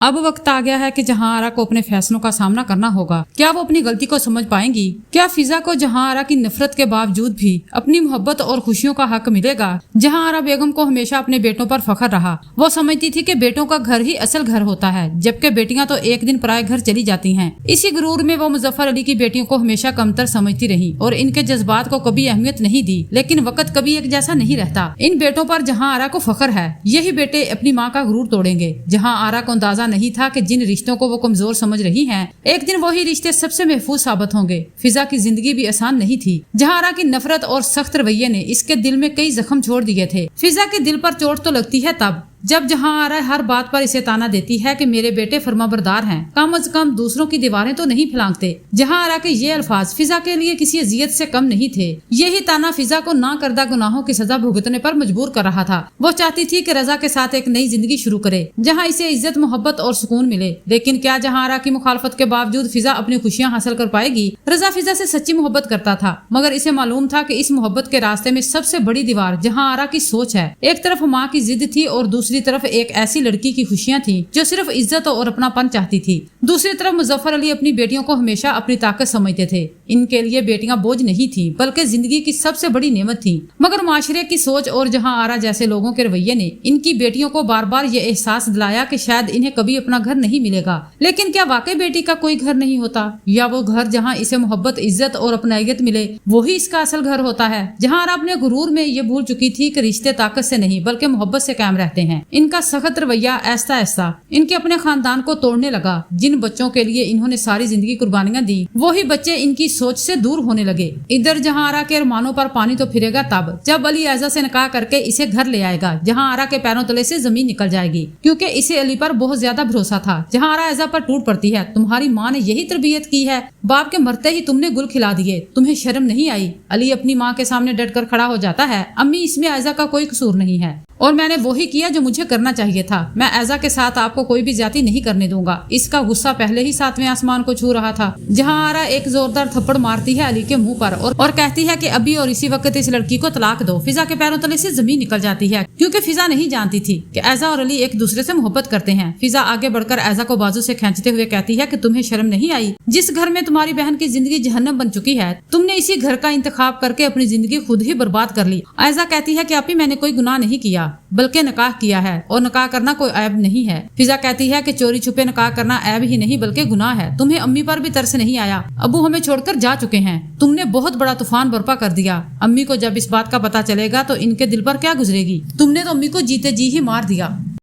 اب वक्त आ गया है कि जहां आरा को अपने फैसलों का सामना करना होगा। क्या वो अपनी गलती को समझ पाएंगी? क्या फिजा को जहां आरा की नफरत के बावजूद भी अपनी मोहब्बत और खुशियों का हक मिलेगा? जहां आरा बेगम को हमेशा अपने बेटों पर फख्र रहा। वो समझती थी कि बेटों का घर ही असल घर होता है, जबकि बेटियां तो एक दिन पराए घर चली जाती हैं। इसी गुरूर में वो मुजफ्फर अली की बेटियों को हमेशा कमतर समझती रही और इनके जज्बात को कभी अहमियत नहीं दी। लेकिन वक्त कभी एक जैसा नहीं रहता। इन बेटों पर जहां आरा को फख्र है, यही बेटे अपनी माँ का गुरूर तोड़ेंगे। जहां आरा को अंदाजा नहीं था कि जिन रिश्तों को वो कमजोर समझ रही हैं, एक दिन वही रिश्ते सबसे महफूज साबित होंगे। फिजा की जिंदगी भी आसान नहीं थी। जहां आरा की नफरत और सख्त रवैये ने इसके दिल में कई जख्म छोड़ दिए थे। फिजा के दिल पर चोट तो लगती है तब जब जहां आरा हर बात पर इसे ताना देती है कि मेरे बेटे फरमाबरदार हैं, कम अज कम दूसरों की दीवारें तो नहीं फैलाते। जहां आरा के ये अल्फाज फिजा के लिए किसी अजियत से कम नहीं थे। यही ताना फिजा को ना करदा गुनाहों की सजा भुगतने पर मजबूर कर रहा था। वो चाहती थी कि रजा के साथ एक नई जिंदगी शुरू करे, जहां इसे इज्जत, मोहब्बत और सुकून मिले। लेकिन क्या जहां आरा की मुखालफत के बावजूद फिजा अपनी खुशियां हासिल कर पाएगी? रजा फिजा से सच्ची मोहब्बत करता था, मगर इसे मालूम था कि इस मोहब्बत के रास्ते में सबसे बड़ी दीवार जहां आरा की सोच है। एक तरफ माँ की जिद थी और दूसरी तरफ एक ऐसी लड़की की खुशियां थी जो सिर्फ इज्जत और अपनापन चाहती थी। दूसरी तरफ मुजफ्फर अली अपनी बेटियों को हमेशा अपनी ताकत समझते थे। इनके लिए बेटियां बोझ नहीं थी, बल्कि जिंदगी की सबसे बड़ी नेमत थी। मगर माशरे की सोच और जहां आरा जैसे लोगों के रवैये ने इनकी बेटियों को बार बार ये एहसास दिलाया कि शायद इन्हें कभी अपना घर नहीं मिलेगा। लेकिन क्या वाकई बेटी का कोई घर नहीं होता? या वो घर जहाँ इसे मोहब्बत, इज्जत और अपनायत मिले, वही इसका असल घर होता है? जहाँ आरा अपने गुरूर में ये भूल चुकी थी कि रिश्ते ताकत से नहीं बल्कि मोहब्बत से कायम रहते हैं। इनका सख्त रवैया ऐसा ऐसा इनके अपने खानदान को तोड़ने लगा। जिन बच्चों के लिए इन्होंने सारी जिंदगी कुर्बानियां दी, वही बच्चे इनकी सोच से दूर होने लगे। इधर जहां आरा के अरमानों पर पानी तो फिरेगा तब जब अली ऐजा से निकाह करके इसे घर ले आएगा, जहां आरा के पैरों तले से जमीन निकल जाएगी, क्योंकि इसे अली पर बहुत ज्यादा भरोसा था। जहां आरा ऐजा पर टूट पड़ती है, तुम्हारी माँ ने यही तरबियत की है, बाप के मरते ही तुमने गुल खिला दिए, तुम्हें शर्म नहीं आई? अली अपनी माँ के सामने डट कर खड़ा हो जाता है, अम्मी इसमें ऐजा का कोई कसूर नहीं है और मैंने वही किया जो मुझे करना चाहिए था। मैं ऐजा के साथ आपको कोई भी ज्यादती नहीं करने दूंगा। इसका गुस्सा पहले ही सातवें आसमान को छू रहा था। जहां आरा एक जोरदार थप्पड़ मारती है अली के मुंह पर और कहती है कि अभी और इसी वक्त इस लड़की को तलाक दो। फिजा के पैरों तले से जमीन निकल जाती है, क्योंकि फिजा नहीं जानती थी कि ऐजा और अली एक दूसरे से मोहब्बत करते हैं। फिजा आगे बढ़कर ऐजा को बाजू से खींचते हुए कहती है कि तुम्हें शर्म नहीं आई? जिस घर में तुम्हारी बहन की जिंदगी जहन्नम बन चुकी है, तुमने इसी घर का इंतखाब करके अपनी जिंदगी खुद ही बर्बाद कर ली। ऐजा कहती है कि आपी मैंने कोई गुनाह नहीं किया, बल्कि निकाह किया है और निकाह करना कोई ऐब नहीं है। फिजा कहती है कि चोरी छुपे निकाह करना ऐब ही नहीं बल्कि गुनाह है। तुम्हें अम्मी पर भी तरस नहीं आया? अबू हमें छोड़कर जा चुके हैं, तुमने बहुत बड़ा तूफान बर्पा कर दिया। अम्मी को जब इस बात का पता चलेगा तो इनके दिल पर क्या गुजरेगी? तुमने तो अम्मी को जीते जी ही मार दिया।